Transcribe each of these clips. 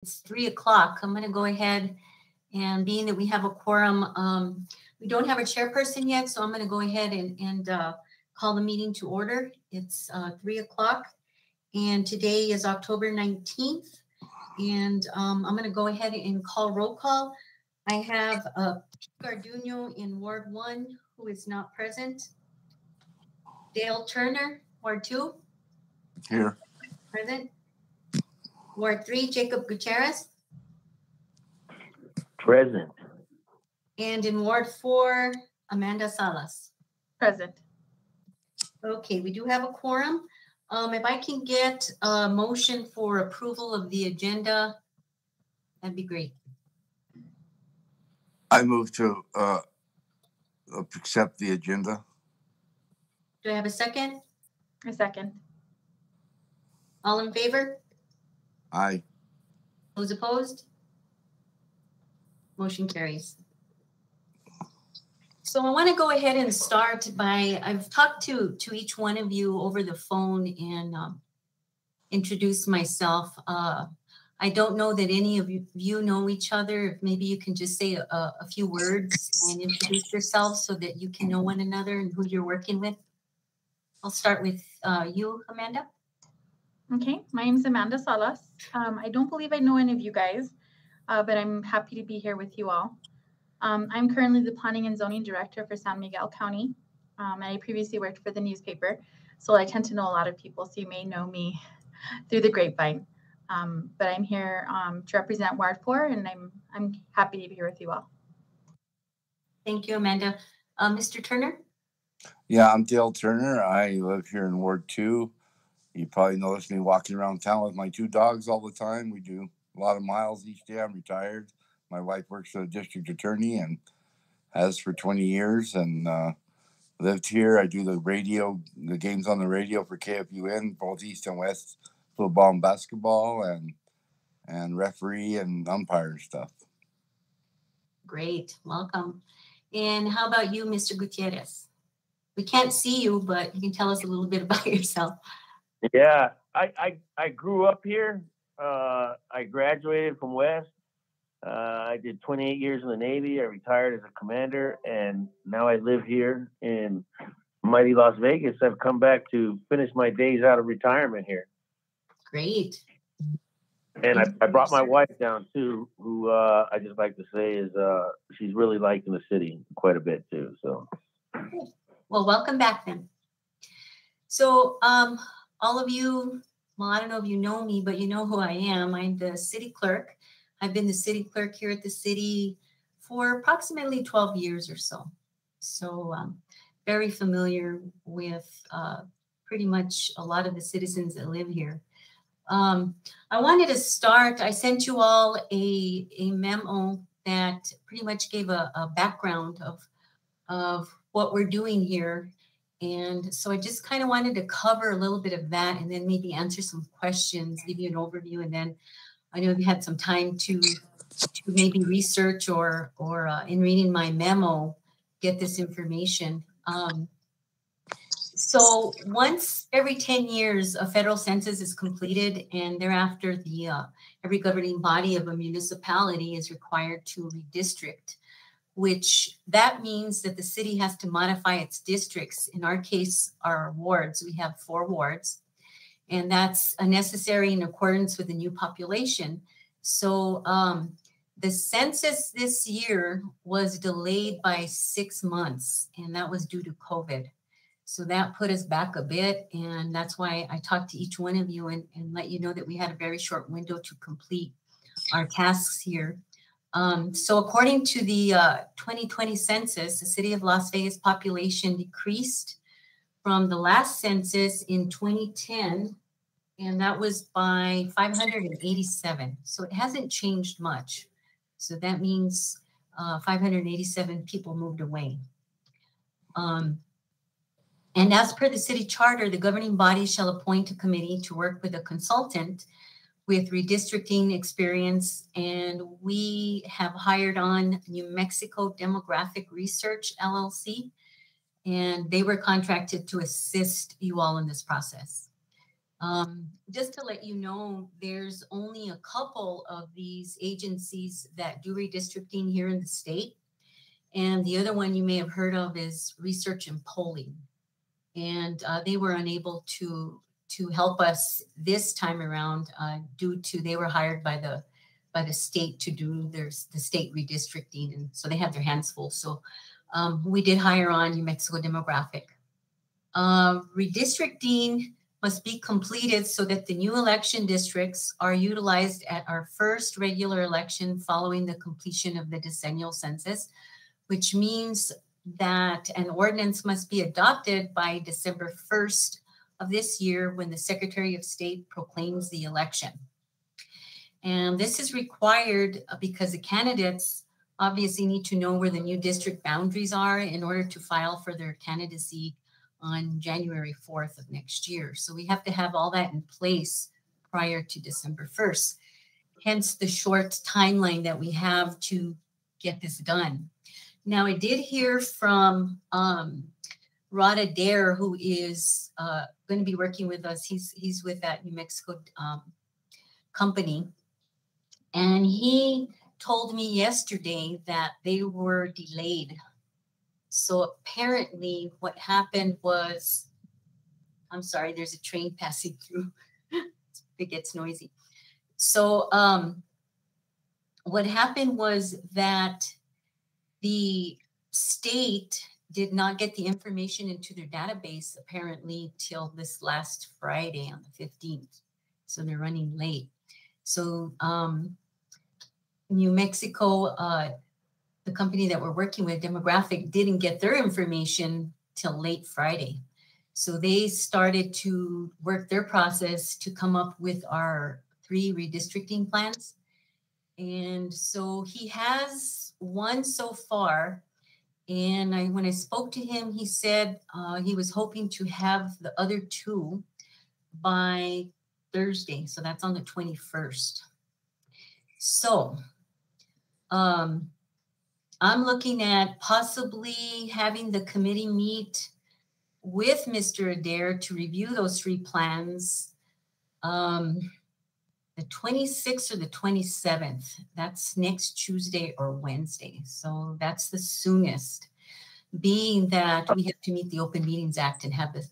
It's 3 o'clock. I'm going to go ahead and being that we have a quorum, we don't have a chairperson yet, so I'm going to go ahead and call the meeting to order. It's 3 o'clock, and today is October 19th, and I'm going to go ahead and call roll call. I have Garduno in Ward 1, who is not present. Dale Turner, Ward 2. Here. Present. Ward 3, Jacob Gutierrez. Present. And in Ward 4, Amanda Salas. Present. Okay, we do have a quorum. If I can get a motion for approval of the agenda, that'd be great. I move to accept the agenda. Do I have a second? A second. All in favor? Aye. Those opposed? Motion carries. So I want to go ahead and start by, I've talked to each one of you over the phone and introduced myself. I don't know that any of you know each other. If maybe you can just say a few words and introduce yourselves so that you can know one another and who you're working with. I'll start with you, Amanda. Okay, my name is Amanda Salas. I don't believe I know any of you guys, but I'm happy to be here with you all. I'm currently the Planning and Zoning Director for San Miguel County, and I previously worked for the newspaper, so I tend to know a lot of people, so you may know me through the grapevine. But I'm here to represent Ward 4, and I'm happy to be here with you all. Thank you, Amanda. Mr. Turner? Yeah, I'm Dale Turner. I live here in Ward 2. You probably noticed me walking around town with my 2 dogs all the time. We do a lot of miles each day. I'm retired. My wife works for the district attorney and has for 20 years and lived here. I do the games on the radio for KFUN, both East and West, football and basketball, and referee and umpire stuff. Great, welcome. And how about you, Mr. Gutierrez? We can't see you, but you can tell us a little bit about yourself. Yeah, I grew up here. I graduated from West. I did 28 years in the Navy. I retired as a commander, and now I live here in mighty Las Vegas. I've come back to finish my days out of retirement here. Great. And I brought my wife down too, who I just like to say is she's really liking the city quite a bit too. So, well, welcome back then. So, all of you, well, I don't know if you know me, but you know who I am. I'm the city clerk. I've been the city clerk here at the city for approximately 12 years or so. So very familiar with pretty much a lot of the citizens that live here. I wanted to start, I sent you all a memo that pretty much gave a background of what we're doing here. And so I just kind of wanted to cover a little bit of that and then maybe answer some questions, give you an overview, and then I know you had some time to maybe research or in reading my memo, get this information. So once every 10 years, a federal census is completed, and thereafter every governing body of a municipality is required to redistrict, which that means that the city has to modify its districts. In our case, our wards, we have 4 wards. And that's necessary in accordance with the new population. So the census this year was delayed by 6 months, and that was due to COVID. So that put us back a bit, and that's why I talked to each one of you and let you know that we had a very short window to complete our tasks here. So according to the 2020 census, the city of Las Vegas population decreased from the last census in 2010, and that was by 587. So it hasn't changed much. So that means 587 people moved away. And as per the city charter, the governing body shall appoint a committee to work with a consultant with redistricting experience. And we have hired on New Mexico Demographic Research, LLC, and they were contracted to assist you all in this process. Just to let you know, there's only a couple of these agencies that do redistricting here in the state. And the other one you may have heard of is Research and Polling. And they were unable to help us this time around due to they were hired by the state to do the state redistricting, and so they had their hands full. So we did hire on New Mexico Demographic. Redistricting must be completed so that the new election districts are utilized at our first regular election following the completion of the decennial census, which means that an ordinance must be adopted by December 1st of this year when the Secretary of State proclaims the election. And this is required because the candidates obviously need to know where the new district boundaries are in order to file for their candidacy on January 4th of next year. So we have to have all that in place prior to December 1st, hence the short timeline that we have to get this done. Now, I did hear from Rod Adair, who is going to be working with us. He's with that New Mexico company. And he told me yesterday that they were delayed. So apparently what happened was, I'm sorry, there's a train passing through. It gets noisy. So what happened was that the state did not get the information into their database apparently till this last Friday on the 15th. So they're running late. So New Mexico, the company that we're working with, Demographic, didn't get their information till late Friday. So they started to work their process to come up with our 3 redistricting plans. And so he has one so far. And when I spoke to him, he said he was hoping to have the other 2 by Thursday. So that's on the 21st. So I'm looking at possibly having the committee meet with Mr. Adair to review those 3 plans the 26th or the 27th. That's next Tuesday or Wednesday. So that's the soonest, being that we have to meet the Open Meetings Act and have this,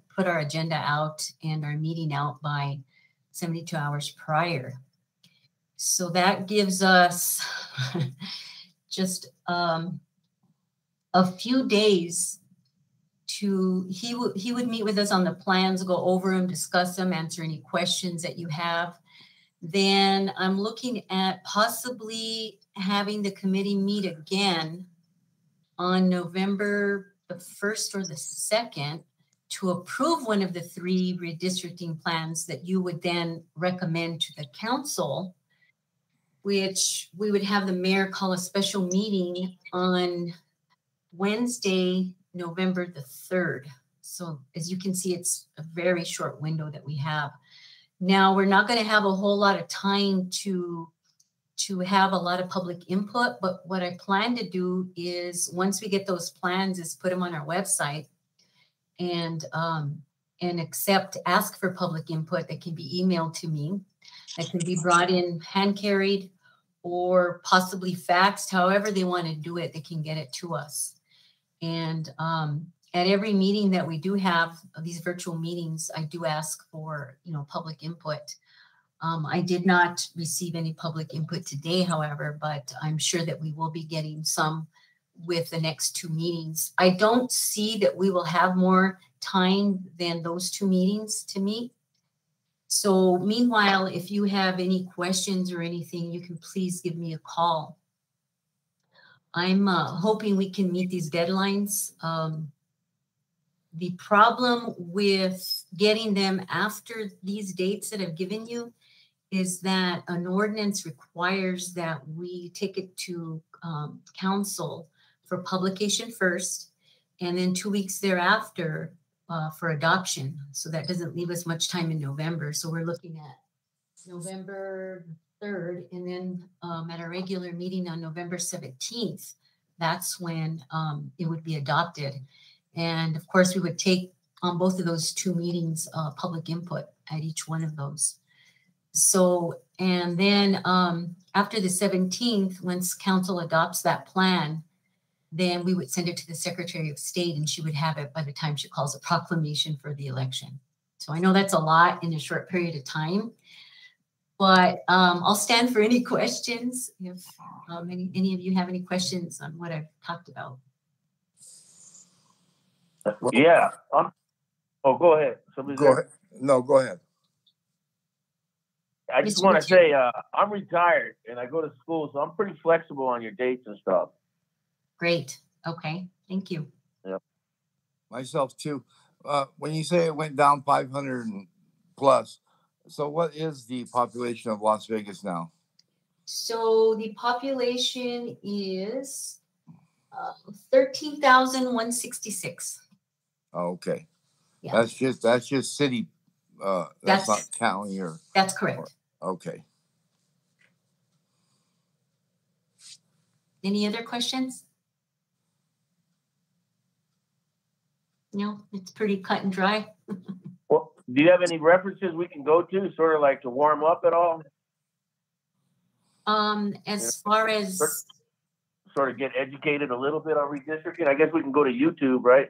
put our agenda out and our meeting out by 72 hours prior. So that gives us just a few days to, he would meet with us on the plans, go over them, discuss them, answer any questions that you have. Then I'm looking at possibly having the committee meet again on November the 1st or the 2nd to approve one of the 3 redistricting plans that you would then recommend to the council, which we would have the mayor call a special meeting on Wednesday, November the 3rd. So as you can see, it's a very short window that we have. Now, we're not going to have a whole lot of time to have a lot of public input, but what I plan to do is once we get those plans is put them on our website and ask for public input that can be emailed to me, that can be brought in hand carried or possibly faxed, however they want to do it, they can get it to us. And at every meeting that we do have, these virtual meetings, I do ask for, public input. I did not receive any public input today, however, but I'm sure that we will be getting some with the next 2 meetings. I don't see that we will have more time than those 2 meetings to meet. So meanwhile, if you have any questions or anything, you can please give me a call. I'm hoping we can meet these deadlines. The problem with getting them after these dates that I've given you is that an ordinance requires that we take it to council for publication first, and then 2 weeks thereafter for adoption. So that doesn't leave us much time in November. So we're looking at November 3rd, and then at our regular meeting on November 17th, that's when it would be adopted. And of course, we would take on both of those two meetings, public input at each one of those. So, and then after the 17th, once council adopts that plan, then we would send it to the Secretary of State, and she would have it by the time she calls a proclamation for the election. So I know that's a lot in a short period of time, but I'll stand for any questions if any of you have any questions on what I've talked about. Yeah. Oh, go ahead. Somebody's Go there? ahead. No, go ahead. I just want to say I'm retired and I go to school, so I'm pretty flexible on your dates and stuff. Great. Okay. Thank you. Yeah. Myself too. When you say it went down 500 plus, so what is the population of Las Vegas now? So the population is 13,166. Oh, okay. Yeah. That's just city. That's not county or. That's correct. Okay. Any other questions? No, it's pretty cut and dry. Well, do you have any references we can go to, sort of like to warm up at all? As far as sort of get educated a little bit on redistricting, I guess we can go to YouTube, right?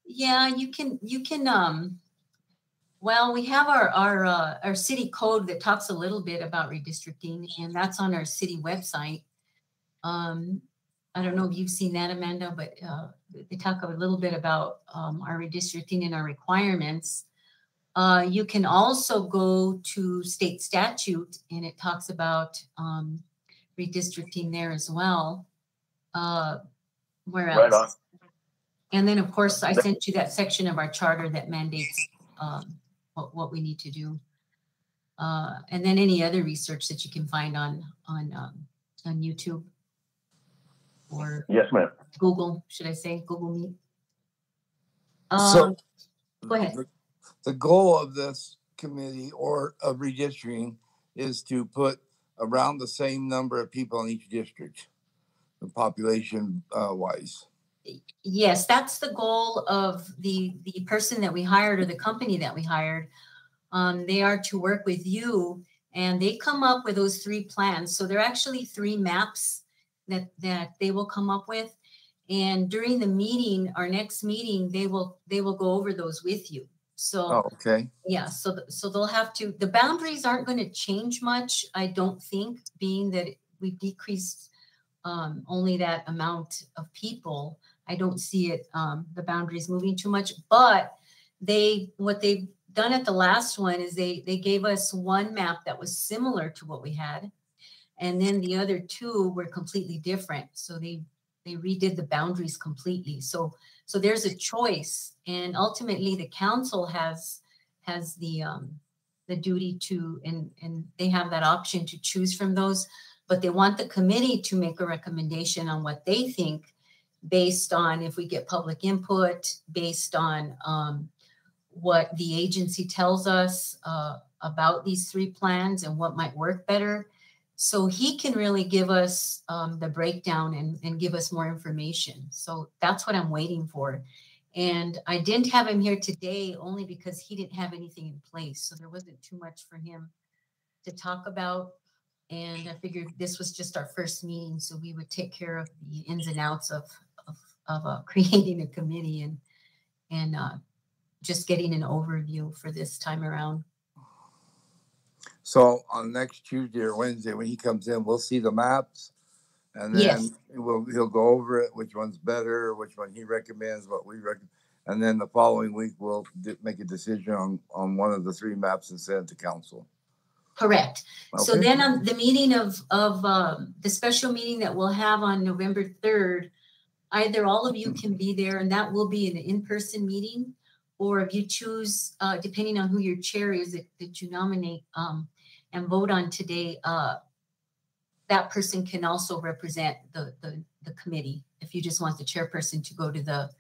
Yeah, you can. Well, we have our city code that talks a little bit about redistricting, and that's on our city website. I don't know if you've seen that, Amanda, but they talk a little bit about our redistricting and our requirements. You can also go to state statute, and it talks about redistricting there as well. Where else? Right on. And then, of course, I sent you that section of our charter that mandates what we need to do. And then any other research that you can find on YouTube or yes, ma'am. Google, should I say Google Meet? So go ahead. The goal of this committee or of redistricting is to put around the same number of people in each district, the population wise. Yes, that's the goal of the person that we hired or the company that we hired. They are to work with you, and they come up with those 3 plans. So they're actually 3 maps that they will come up with. And during the meeting, our next meeting, they will go over those with you. So okay. Yeah, so they'll have to. The boundaries aren't going to change much, I don't think, being that we've decreased only that amount of people. I don't see it the boundaries moving too much. But what they've done at the last one is they gave us one map that was similar to what we had, and then the other 2 were completely different. So they redid the boundaries completely. So there's a choice, and ultimately the council has the duty to, and they have that option to choose from those, but they want the committee to make a recommendation on what they think based on if we get public input, based on what the agency tells us about these 3 plans and what might work better. So he can really give us the breakdown and give us more information. So that's what I'm waiting for. And I didn't have him here today only because he didn't have anything in place. So there wasn't too much for him to talk about. And I figured this was just our first meeting, so we would take care of the ins and outs of creating a committee and just getting an overview for this time around. So on next Tuesday or Wednesday when he comes in, we'll see the maps, and then Yes. he'll go over it, which one's better, which one he recommends, what we recommend, and then the following week we'll make a decision on one of the 3 maps and send it to council. Correct. Okay. So then on the meeting of the special meeting that we'll have on November 3rd, either all of you can be there, and that will be an in-person meeting, or if you choose, depending on who your chair is that you nominate and vote on today, that person can also represent the committee. If you just want the chairperson to go to the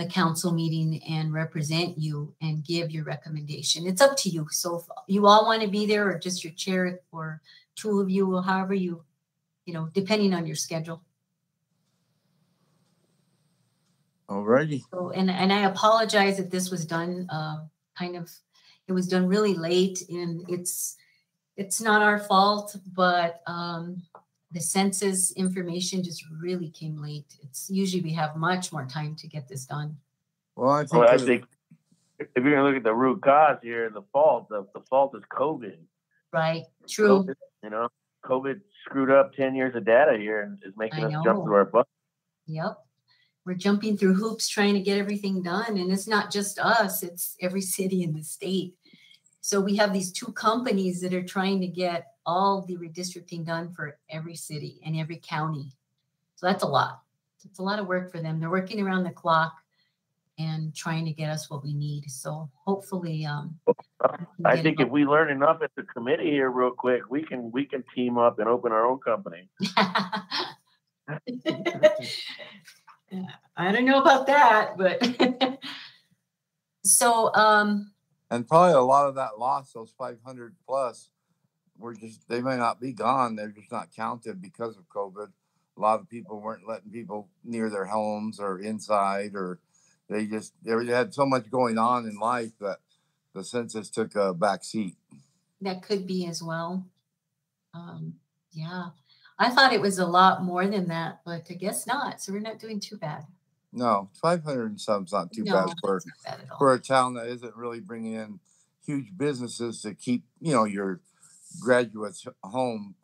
council meeting and represent you and give your recommendation, it's up to you. So if you all want to be there, or just your chair, or 2 of you, or however you depending on your schedule. Alrighty. So, and I apologize that this was done it was done really late, and it's not our fault, but the census information just really came late. It's usually we have much more time to get this done. Well, I think if you're going to look at the root cause here, the fault is COVID. Right. True. COVID, you know, COVID screwed up 10 years of data here and is making us jump through our butt. Yep. We're jumping through hoops trying to get everything done. And it's not just us, it's every city in the state. So we have these two companies that are trying to get all the redistricting done for every city and every county. So that's a lot. It's a lot of work for them. They're working around the clock and trying to get us what we need. So hopefully, I think if we learn enough at the committee here real quick, we can team up and open our own company. I don't know about that, but so and probably a lot of that loss, those 500 plus, they may not be gone. They're just not counted because of COVID. A lot of people weren't letting people near their homes or inside, or they had so much going on in life that the census took a back seat. That could be as well. Yeah. I thought it was a lot more than that, but I guess not. So we're not doing too bad. No, 500 and some's not too bad for a town that isn't really bringing in huge businesses to keep, your graduates home.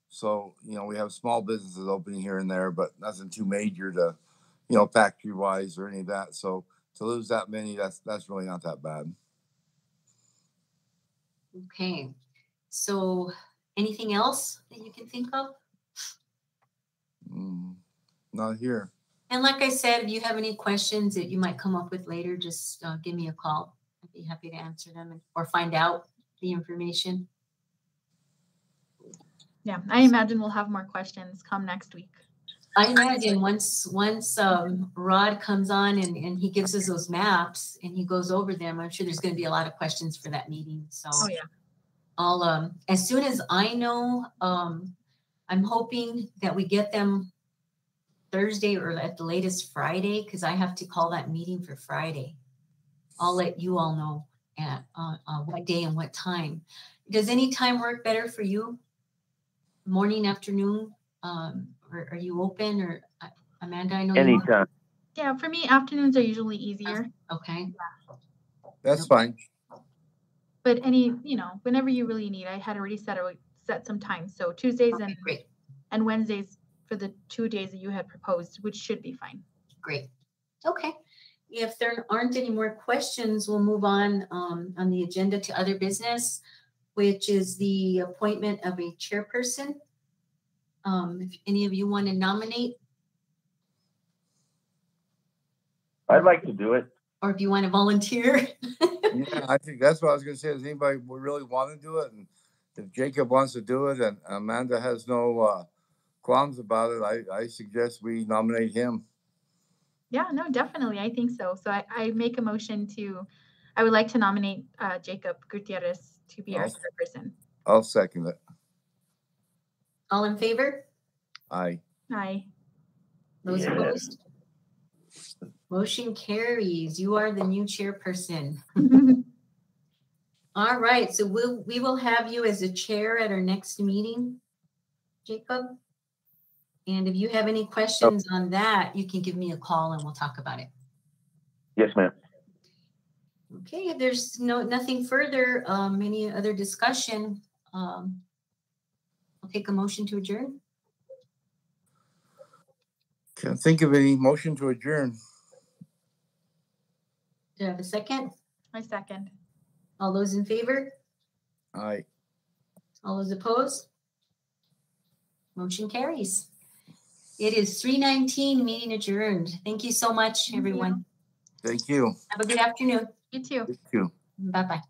So, we have small businesses opening here and there, but nothing too major to, factory wise or any of that. So to lose that many, that's really not that bad. Okay. So anything else that you can think of? Not here. And like I said, if you have any questions that you might come up with later, just give me a call. I'd be happy to answer them or find out the information. Yeah, I imagine we'll have more questions come next week. I imagine once Rod comes on and he gives us those maps and he goes over them, I'm sure there's going to be a lot of questions for that meeting. So I'll as soon as I know, I'm hoping that we get them Thursday or at the latest Friday, because I have to call that meeting for Friday. I'll let you all know at what day and what time. Does any time work better for you? Morning, afternoon? Or are you open? Or Amanda, I know anytime. Yeah, for me, afternoons are usually easier. Okay. That's fine. But whenever you really need, I had already set some time. So Tuesdays and Wednesdays for the 2 days that you had proposed, which should be fine. Great. Okay. If there aren't any more questions, we'll move on the agenda to other business, which is the appointment of a chairperson. If any of you want to nominate. I'd like to do it. Or if you want to volunteer. Yeah, I think that's what I was going to say. Does anybody really want to do it? And if Jacob wants to do it and Amanda has no qualms about it, I suggest we nominate him. Yeah, no, definitely. I think so. So I make a motion I would like to nominate Jacob Gutierrez to be our chairperson. I'll second it. All in favor? Aye. Aye. Those opposed? Motion carries. You are the new chairperson. All right. So we will have you as a chair at our next meeting, Jacob. And if you have any questions on that, you can give me a call and we'll talk about it. Yes, ma'am. Okay. If there's nothing further, any other discussion, I'll take a motion to adjourn. Can't think of any. Motion to adjourn. Do I have a second? I second. All those in favor? Aye. All those opposed? Motion carries. It is 3:19, meeting adjourned. Thank you so much, everyone. Thank you. Have a good afternoon. You too. Thank you. Bye-bye.